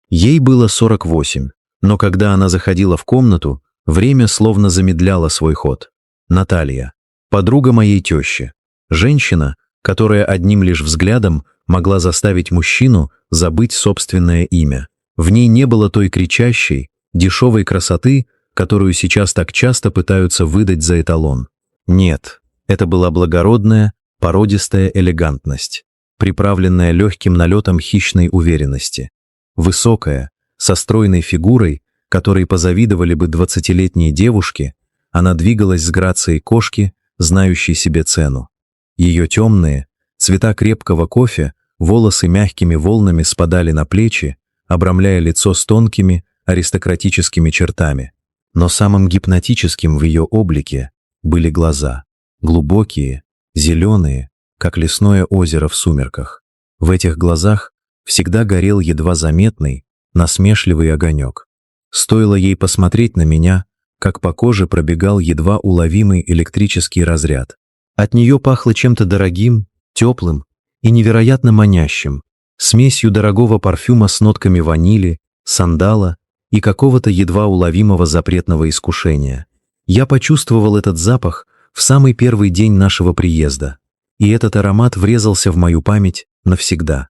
Ей было 48, но когда она заходила в комнату, время словно замедляло свой ход. Наталья, подруга моей тещи, женщина, которая одним лишь взглядом могла заставить мужчину забыть собственное имя. В ней не было той кричащей, дешевой красоты, которую сейчас так часто пытаются выдать за эталон. Нет, это была благородная, породистая элегантность, приправленная легким налетом хищной уверенности. Высокая, со стройной фигурой, которой позавидовали бы 20-летние девушки, она двигалась с грацией кошки, знающей себе цену. Ее темные, цвета крепкого кофе, волосы мягкими волнами спадали на плечи, обрамляя лицо с тонкими, аристократическими чертами. Но самым гипнотическим в ее облике были глаза, глубокие, зеленые, как лесное озеро в сумерках. В этих глазах всегда горел едва заметный, насмешливый огонек. Стоило ей посмотреть на меня, как по коже пробегал едва уловимый электрический разряд. От нее пахло чем-то дорогим, теплым и невероятно манящим, смесью дорогого парфюма с нотками ванили, сандала и какого-то едва уловимого запретного искушения. Я почувствовал этот запах в самый первый день нашего приезда, и этот аромат врезался в мою память навсегда.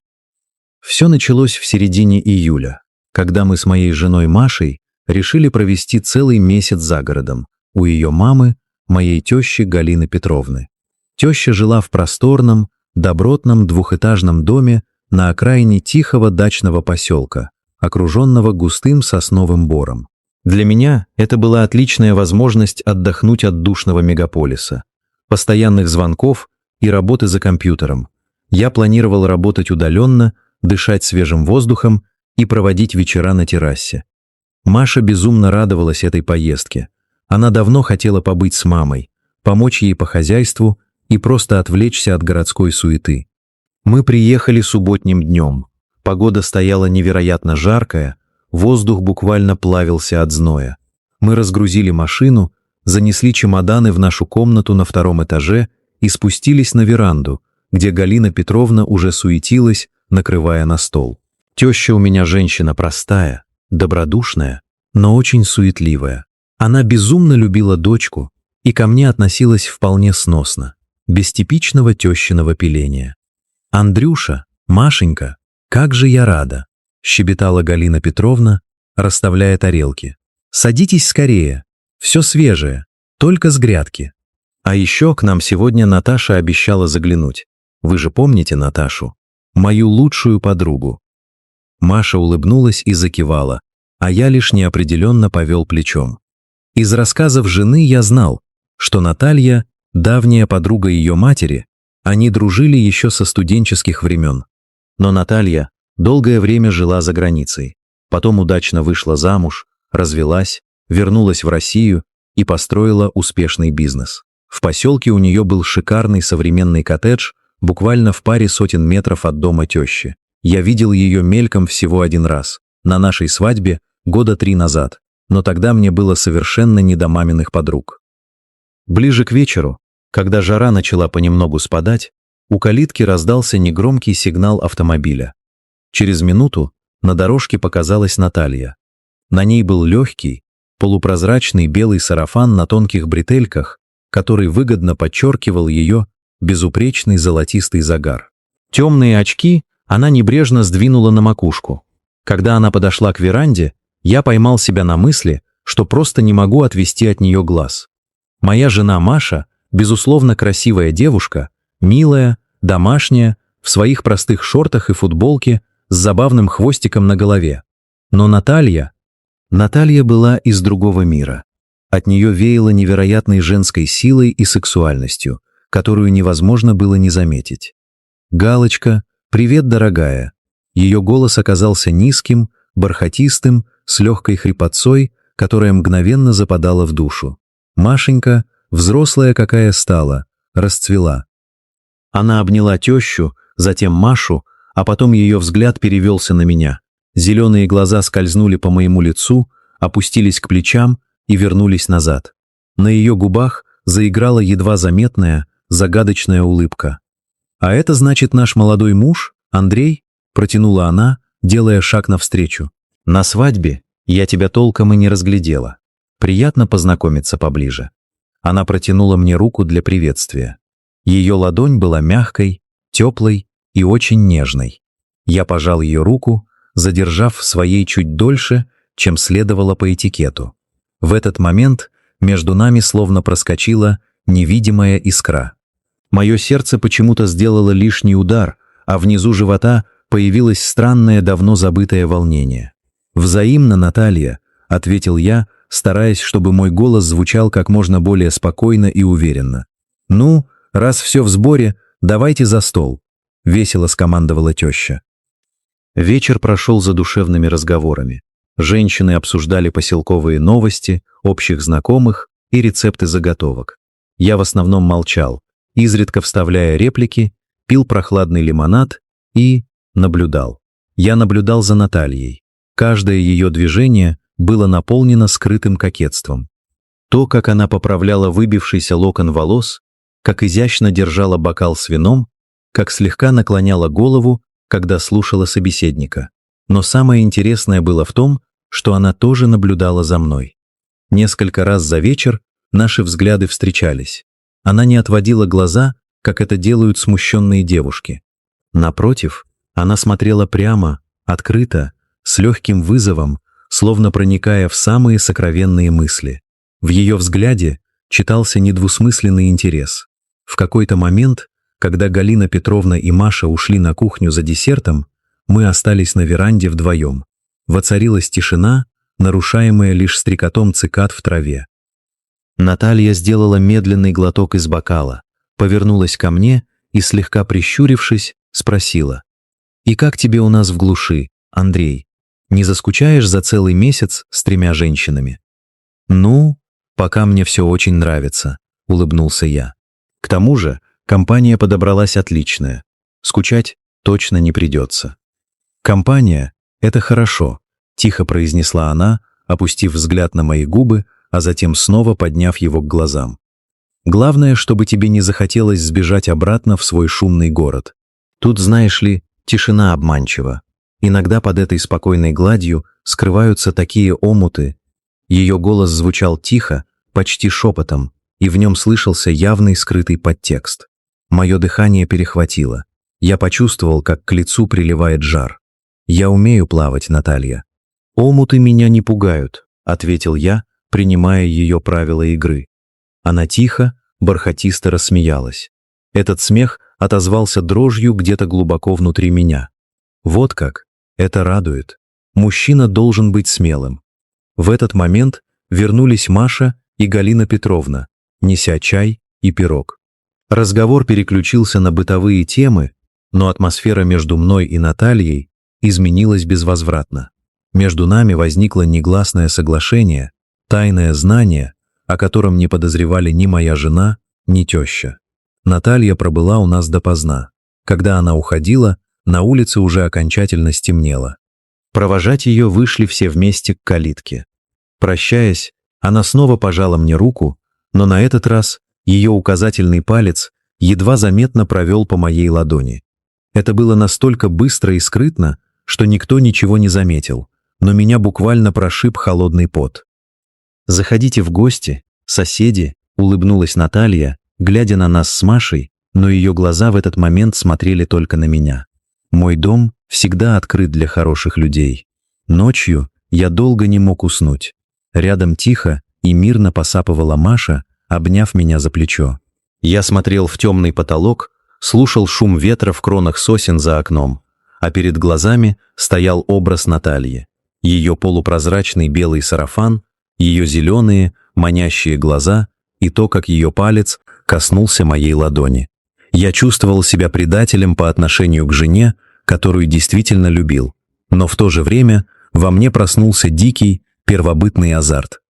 Все началось в середине июля, когда мы с моей женой Машей решили провести целый месяц за городом у ее мамы, моей тещи Галины Петровны. Теща жила в просторном, добротном двухэтажном доме на окраине тихого дачного поселка, окруженного густым сосновым бором. Для меня это была отличная возможность отдохнуть от душного мегаполиса, постоянных звонков и работы за компьютером. Я планировал работать удаленно, дышать свежим воздухом и проводить вечера на террасе. Маша безумно радовалась этой поездке. Она давно хотела побыть с мамой, помочь ей по хозяйству и просто отвлечься от городской суеты. Мы приехали субботним днем. Погода стояла невероятно жаркая, воздух буквально плавился от зноя. Мы разгрузили машину, занесли чемоданы в нашу комнату на втором этаже и спустились на веранду, где Галина Петровна уже суетилась, накрывая на стол. Теща у меня женщина простая, добродушная, но очень суетливая. Она безумно любила дочку и ко мне относилась вполне сносно, без типичного тещиного пиления. «Андрюша, Машенька, как же я рада!» — щебетала Галина Петровна, расставляя тарелки. «Садитесь скорее, все свежее, только с грядки. А еще к нам сегодня Наташа обещала заглянуть. Вы же помните Наташу? Мою лучшую подругу». Маша улыбнулась и закивала, а я лишь неопределенно повел плечом. Из рассказов жены я знал, что Наталья — давняя подруга ее матери, они дружили еще со студенческих времен. Но Наталья долгое время жила за границей, потом удачно вышла замуж, развелась, вернулась в Россию и построила успешный бизнес. В поселке у нее был шикарный современный коттедж, буквально в паре сотен метров от дома тещи. Я видел ее мельком всего один раз, на нашей свадьбе года 3 назад, но тогда мне было совершенно не до маминых подруг. Ближе к вечеру, когда жара начала понемногу спадать, у калитки раздался негромкий сигнал автомобиля. Через минуту на дорожке показалась Наталья. На ней был легкий, полупрозрачный белый сарафан на тонких бретельках, который выгодно подчеркивал ее безупречный золотистый загар. Темные очки она небрежно сдвинула на макушку. Когда она подошла к веранде, я поймал себя на мысли, что просто не могу отвести от нее глаз. Моя жена Маша, безусловно красивая девушка, милая, домашняя, в своих простых шортах и футболке с забавным хвостиком на голове. Но Наталья была из другого мира. От нее веяло невероятной женской силой и сексуальностью, которую невозможно было не заметить. «Галочка, привет, дорогая». Ее голос оказался низким, бархатистым, с легкой хрипотцой, которая мгновенно западала в душу. Машенька, взрослая какая стала, расцвела. Она обняла тещу, затем Машу, а потом ее взгляд перевелся на меня. Зеленые глаза скользнули по моему лицу, опустились к плечам и вернулись назад. На ее губах заиграла едва заметная, загадочная улыбка. «А это значит наш молодой муж, Андрей?» — протянула она, делая шаг навстречу. На свадьбе я тебя толком и не разглядела. Приятно познакомиться поближе». Она протянула мне руку для приветствия. Ее ладонь была мягкой, теплой и очень нежной. Я пожал ее руку, задержав в своей чуть дольше, чем следовало по этикету. В этот момент между нами словно проскочила невидимая искра. Мое сердце почему-то сделало лишний удар, а внизу живота появилось странное, давно забытое волнение. «Взаимно, Наталья», — ответил я, стараясь, чтобы мой голос звучал как можно более спокойно и уверенно. «Ну, раз все в сборе, давайте за стол», — весело скомандовала теща. Вечер прошел за душевными разговорами. Женщины обсуждали поселковые новости, общих знакомых и рецепты заготовок. Я в основном молчал, изредка вставляя реплики, пил прохладный лимонад и наблюдал. Я наблюдал за Натальей. Каждое ее движение было наполнено скрытым кокетством. То, как она поправляла выбившийся локон волос, как изящно держала бокал с вином, как слегка наклоняла голову, когда слушала собеседника. Но самое интересное было в том, что она тоже наблюдала за мной. Несколько раз за вечер наши взгляды встречались. Она не отводила глаза, как это делают смущенные девушки. Напротив, она смотрела прямо, открыто, с легким вызовом, словно проникая в самые сокровенные мысли. В ее взгляде читался недвусмысленный интерес. В какой-то момент, когда Галина Петровна и Маша ушли на кухню за десертом, мы остались на веранде вдвоем. Воцарилась тишина, нарушаемая лишь стрекотом цикад в траве. Наталья сделала медленный глоток из бокала, повернулась ко мне и, слегка прищурившись, спросила: «И как тебе у нас в глуши, Андрей? Не заскучаешь за целый месяц с 3 женщинами?» «Ну, пока мне все очень нравится», — улыбнулся я. «К тому же компания подобралась отличная. Скучать точно не придется». «Компания — это хорошо», — тихо произнесла она, опустив взгляд на мои губы, а затем снова подняв его к глазам. «Главное, чтобы тебе не захотелось сбежать обратно в свой шумный город. Тут, знаешь ли, тишина обманчива. Иногда под этой спокойной гладью скрываются такие омуты». Ее голос звучал тихо, почти шепотом, и в нем слышался явный скрытый подтекст. Мое дыхание перехватило. Я почувствовал, как к лицу приливает жар. «Я умею плавать, Наталья». «Омуты меня не пугают», — ответил я, принимая ее правила игры. Она тихо, бархатисто рассмеялась. Этот смех отозвался дрожью где-то глубоко внутри меня. Вот как. Это радует. Мужчина должен быть смелым. В этот момент вернулись Маша и Галина Петровна, неся чай и пирог. Разговор переключился на бытовые темы, но атмосфера между мной и Натальей изменилась безвозвратно. Между нами возникло негласное соглашение, тайное знание, о котором не подозревали ни моя жена, ни теща. Наталья пробыла у нас допоздна. Когда она уходила, на улице уже окончательно стемнело. Провожать ее вышли все вместе к калитке. Прощаясь, она снова пожала мне руку, но на этот раз ее указательный палец едва заметно провел по моей ладони. Это было настолько быстро и скрытно, что никто ничего не заметил, но меня буквально прошиб холодный пот. «Заходите в гости, соседи», — улыбнулась Наталья, глядя на нас с Машей, но ее глаза в этот момент смотрели только на меня. Мой дом всегда открыт для хороших людей. Ночью я долго не мог уснуть. Рядом тихо и мирно посапывала Маша, обняв меня за плечо. Я смотрел в темный потолок, слушал шум ветра в кронах сосен за окном, а перед глазами стоял образ Натальи. Ее полупрозрачный белый сарафан, ее зеленые, манящие глаза и то, как ее палец коснулся моей ладони. Я чувствовал себя предателем по отношению к жене, которую действительно любил, но в то же время во мне проснулся дикий, первобытный азарт.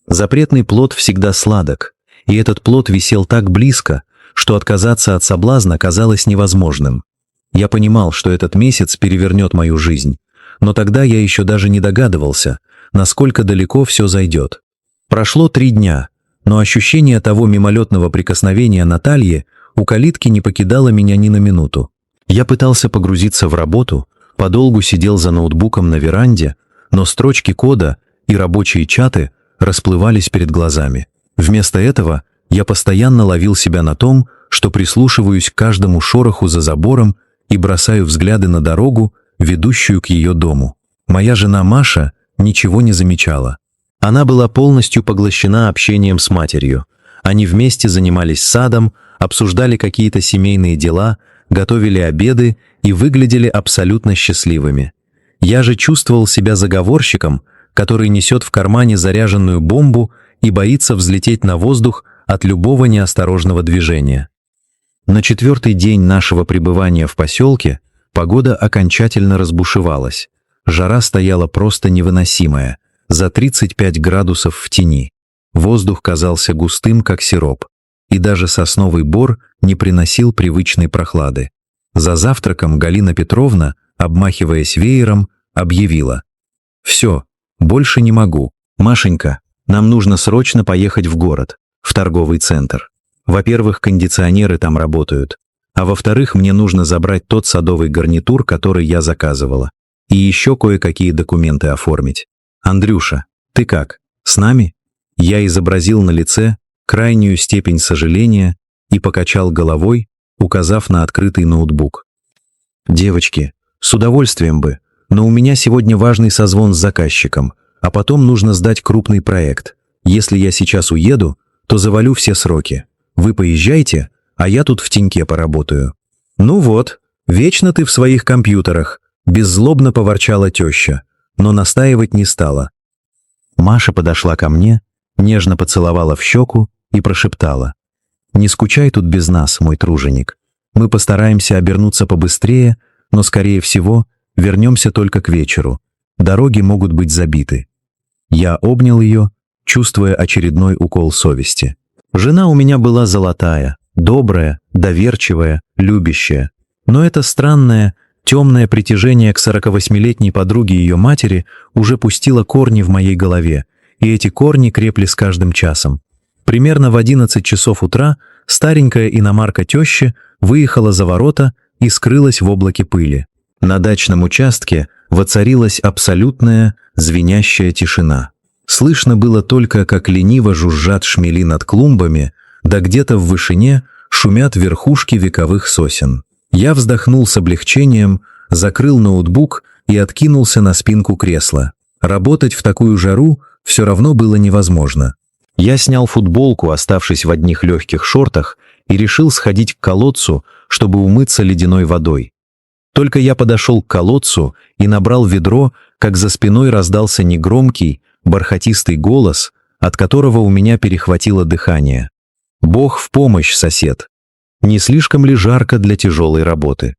Запретный плод всегда сладок, и этот плод висел так близко, что отказаться от соблазна казалось невозможным. Я понимал, что этот месяц перевернет мою жизнь, но тогда я еще даже не догадывался, насколько далеко все зайдет. Прошло 3 дня, но ощущение того мимолетного прикосновения Натальи у калитки не покидало меня ни на минуту. Я пытался погрузиться в работу, подолгу сидел за ноутбуком на веранде, но строчки кода и рабочие чаты расплывались перед глазами. Вместо этого я постоянно ловил себя на том, что прислушиваюсь к каждому шороху за забором и бросаю взгляды на дорогу, ведущую к ее дому. Моя жена Маша ничего не замечала. Она была полностью поглощена общением с матерью. Они вместе занимались садом, обсуждали какие-то семейные дела, готовили обеды и выглядели абсолютно счастливыми. Я же чувствовал себя заговорщиком, который несет в кармане заряженную бомбу и боится взлететь на воздух от любого неосторожного движения. На 4-й день нашего пребывания в поселке погода окончательно разбушевалась. Жара стояла просто невыносимая, за 35 градусов в тени. Воздух казался густым, как сироп, и даже сосновый бор не приносил привычной прохлады. За завтраком Галина Петровна, обмахиваясь веером, объявила: «Все, больше не могу. Машенька, нам нужно срочно поехать в город, в торговый центр. Во-первых, кондиционеры там работают, а во-вторых, мне нужно забрать тот садовый гарнитур, который я заказывала, и еще кое-какие документы оформить. Андрюша, ты как, с нами?» Я изобразил на лице крайнюю степень сожаления и покачал головой, указав на открытый ноутбук. «Девочки, с удовольствием бы, но у меня сегодня важный созвон с заказчиком, а потом нужно сдать крупный проект. Если я сейчас уеду, то завалю все сроки. Вы поезжайте, а я тут в теньке поработаю». «Ну вот, вечно ты в своих компьютерах», — беззлобно поворчала теща, но настаивать не стала. Маша подошла ко мне, нежно поцеловала в щеку и прошептала: «Не скучай тут без нас, мой труженик. Мы постараемся обернуться побыстрее, но, скорее всего, вернемся только к вечеру. Дороги могут быть забиты». Я обнял ее, чувствуя очередной укол совести. Жена у меня была золотая, добрая, доверчивая, любящая. Но это странное, темное притяжение к 48-летней подруге ее матери уже пустило корни в моей голове, и эти корни крепли с каждым часом. Примерно в 11 часов утра старенькая иномарка тещи выехала за ворота и скрылась в облаке пыли. На дачном участке воцарилась абсолютная звенящая тишина. Слышно было только, как лениво жужжат шмели над клумбами, да где-то в вышине шумят верхушки вековых сосен. Я вздохнул с облегчением, закрыл ноутбук и откинулся на спинку кресла. Работать в такую жару все равно было невозможно. Я снял футболку, оставшись в одних легких шортах, и решил сходить к колодцу, чтобы умыться ледяной водой. Только я подошел к колодцу и набрал ведро, как за спиной раздался негромкий, бархатистый голос, от которого у меня перехватило дыхание. «Бог в помощь, сосед! Не слишком ли жарко для тяжелой работы?»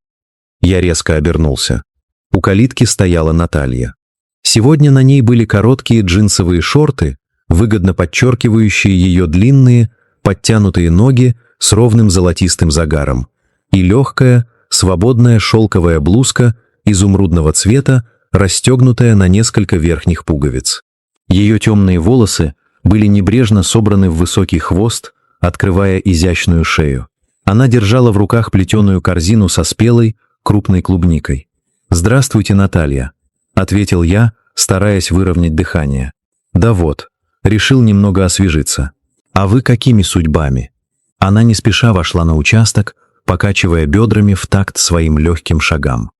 Я резко обернулся. У калитки стояла Наталья. Сегодня на ней были короткие джинсовые шорты, выгодно подчеркивающие ее длинные, подтянутые ноги с ровным золотистым загаром, и легкая, свободная шелковая блузка изумрудного цвета, расстегнутая на несколько верхних пуговиц. Ее темные волосы были небрежно собраны в высокий хвост, открывая изящную шею. Она держала в руках плетеную корзину со спелой, крупной клубникой. «Здравствуйте, Наталья», — ответил я, стараясь выровнять дыхание. «Да вот, решил немного освежиться. А вы какими судьбами?» Она не спеша вошла на участок, покачивая бедрами в такт своим легким шагам.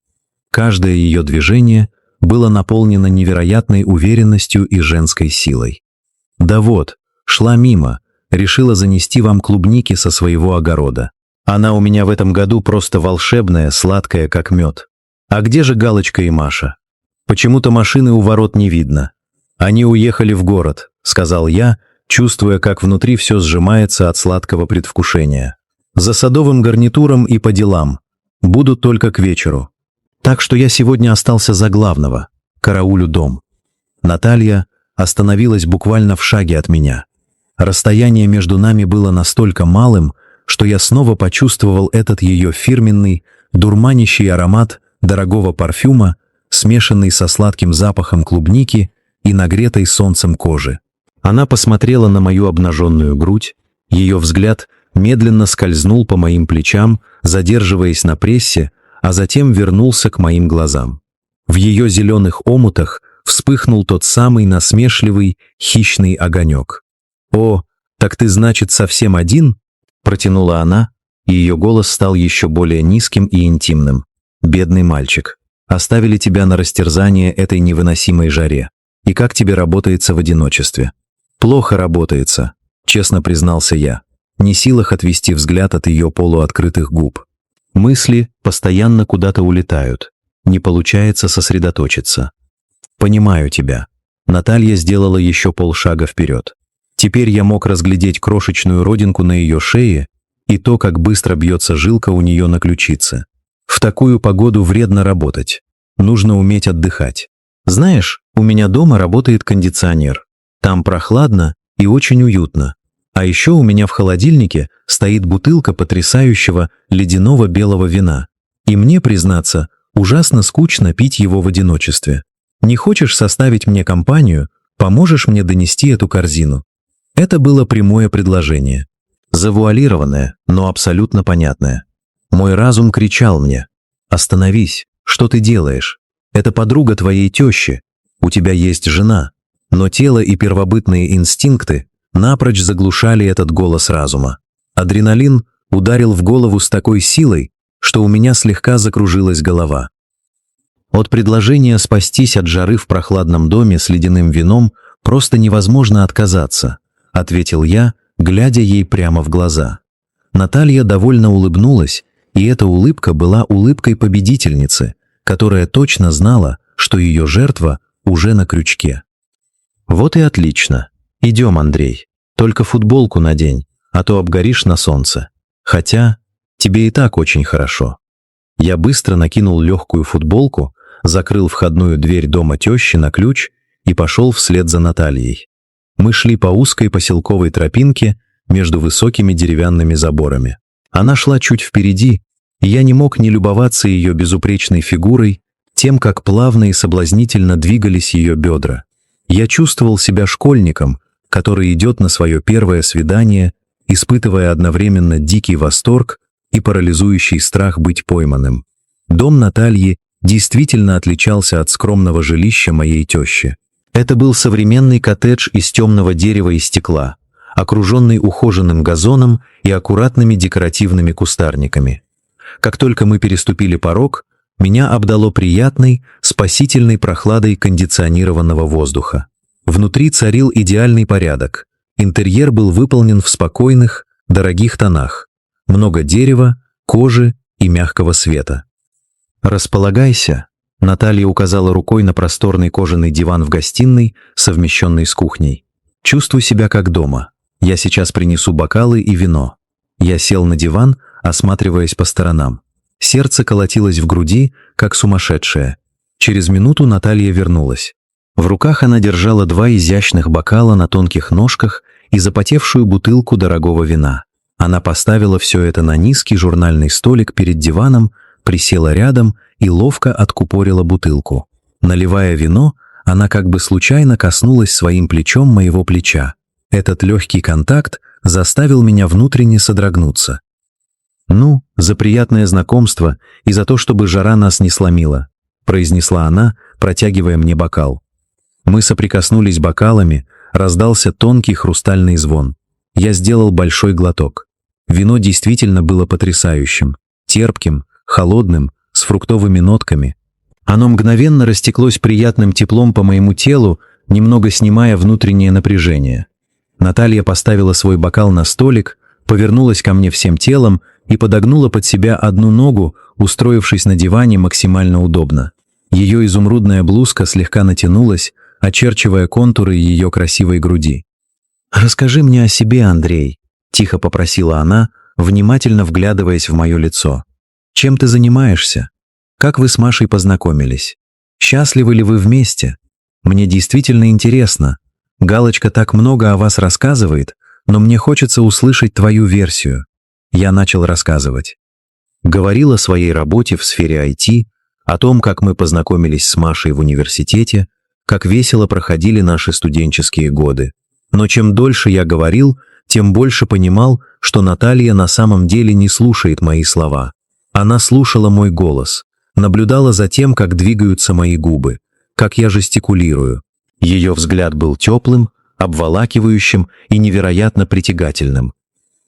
Каждое ее движение было наполнено невероятной уверенностью и женской силой. «Да вот, шла мимо, решила занести вам клубники со своего огорода. Она у меня в этом году просто волшебная, сладкая, как мед. А где же Галочка и Маша? Почему-то машины у ворот не видно. Они уехали в город», — сказал я, чувствуя, как внутри все сжимается от сладкого предвкушения. «За садовым гарнитуром и по делам. Будут только к вечеру. Так что я сегодня остался за главного. Караулю дом». Наталья остановилась буквально в шаге от меня. Расстояние между нами было настолько малым, что я снова почувствовал этот ее фирменный, дурманящий аромат дорогого парфюма, смешанный со сладким запахом клубники и нагретой солнцем кожи. Она посмотрела на мою обнаженную грудь, ее взгляд медленно скользнул по моим плечам, задерживаясь на прессе, а затем вернулся к моим глазам. В ее зеленых омутах вспыхнул тот самый насмешливый, хищный огонек. «О, так ты, значит, совсем один?» — протянула она, и ее голос стал еще более низким и интимным. «Бедный мальчик, оставили тебя на растерзание этой невыносимой жаре. И как тебе работается в одиночестве?» «Плохо работается», — честно признался я, не в силах отвести взгляд от ее полуоткрытых губ. Мысли постоянно куда-то улетают, не получается сосредоточиться. «Понимаю тебя». Наталья сделала еще полшага вперед. Теперь я мог разглядеть крошечную родинку на ее шее и то, как быстро бьется жилка у нее на ключице. В такую погоду вредно работать. Нужно уметь отдыхать. Знаешь, у меня дома работает кондиционер. Там прохладно и очень уютно. А еще у меня в холодильнике стоит бутылка потрясающего ледяного белого вина. И мне, признаться, ужасно скучно пить его в одиночестве. Не хочешь составить мне компанию, поможешь мне донести эту корзину?» Это было прямое предложение. Завуалированное, но абсолютно понятное. Мой разум кричал мне: «Остановись, что ты делаешь? Это подруга твоей тещи, у тебя есть жена». Но тело и первобытные инстинкты напрочь заглушали этот голос разума. Адреналин ударил в голову с такой силой, что у меня слегка закружилась голова. От предложения спастись от жары в прохладном доме с ледяным вином просто невозможно отказаться, ответил я, глядя ей прямо в глаза. Наталья довольно улыбнулась, и эта улыбка была улыбкой победительницы, которая точно знала, что ее жертва уже на крючке. «Вот и отлично. Идем, Андрей. Только футболку надень, а то обгоришь на солнце. Хотя тебе и так очень хорошо». Я быстро накинул легкую футболку, закрыл входную дверь дома тещи на ключ и пошел вслед за Натальей. Мы шли по узкой поселковой тропинке между высокими деревянными заборами. Она шла чуть впереди, и я не мог не любоваться ее безупречной фигурой, тем, как плавно и соблазнительно двигались ее бедра. Я чувствовал себя школьником, который идет на свое первое свидание, испытывая одновременно дикий восторг и парализующий страх быть пойманным. Дом Натальи действительно отличался от скромного жилища моей тещи. Это был современный коттедж из темного дерева и стекла, окруженный ухоженным газоном и аккуратными декоративными кустарниками. Как только мы переступили порог, меня обдало приятной, спасительной прохладой кондиционированного воздуха. Внутри царил идеальный порядок. Интерьер был выполнен в спокойных, дорогих тонах. Много дерева, кожи и мягкого света. «Располагайся», — Наталья указала рукой на просторный кожаный диван в гостиной, совмещенный с кухней. «Чувствуй себя как дома. Я сейчас принесу бокалы и вино». Я сел на диван, осматриваясь по сторонам. Сердце колотилось в груди, как сумасшедшее. Через минуту Наталья вернулась. В руках она держала 2 изящных бокала на тонких ножках и запотевшую бутылку дорогого вина. Она поставила все это на низкий журнальный столик перед диваном, присела рядом и ловко откупорила бутылку. Наливая вино, она как бы случайно коснулась своим плечом моего плеча. Этот легкий контакт заставил меня внутренне содрогнуться. «Ну, за приятное знакомство и за то, чтобы жара нас не сломила», произнесла она, протягивая мне бокал. Мы соприкоснулись бокалами, раздался тонкий хрустальный звон. Я сделал большой глоток. Вино действительно было потрясающим, терпким, холодным, с фруктовыми нотками. Оно мгновенно растеклось приятным теплом по моему телу, немного снимая внутреннее напряжение. Наталья поставила свой бокал на столик, повернулась ко мне всем телом и подогнула под себя одну ногу, устроившись на диване максимально удобно. Ее изумрудная блузка слегка натянулась, очерчивая контуры ее красивой груди. «Расскажи мне о себе, Андрей», — тихо попросила она, внимательно вглядываясь в мое лицо. «Чем ты занимаешься? Как вы с Машей познакомились? Счастливы ли вы вместе? Мне действительно интересно. Галочка так много о вас рассказывает, но мне хочется услышать твою версию». Я начал рассказывать. Говорил о своей работе в сфере IT, о том, как мы познакомились с Машей в университете, как весело проходили наши студенческие годы. Но чем дольше я говорил, тем больше понимал, что Наталья на самом деле не слушает мои слова. Она слушала мой голос, наблюдала за тем, как двигаются мои губы, как я жестикулирую. Ее взгляд был теплым, обволакивающим и невероятно притягательным.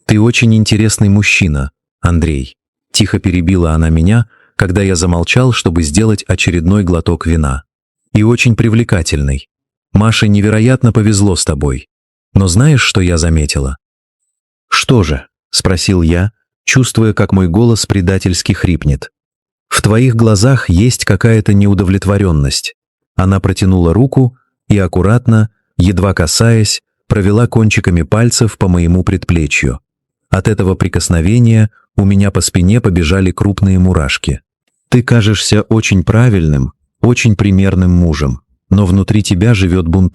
«Ты очень интересный мужчина, Андрей», — тихо перебила она меня, когда я замолчал, чтобы сделать очередной глоток вина. «И очень привлекательный. Маше невероятно повезло с тобой. Но знаешь, что я заметила?» «Что же?» — спросил я, чувствуя, как мой голос предательски хрипнет. «В твоих глазах есть какая-то неудовлетворенность». Она протянула руку и аккуратно, едва касаясь, провела кончиками пальцев по моему предплечью. От этого прикосновения у меня по спине побежали крупные мурашки. «Ты кажешься очень правильным, очень примерным мужем, но внутри тебя живет бунт.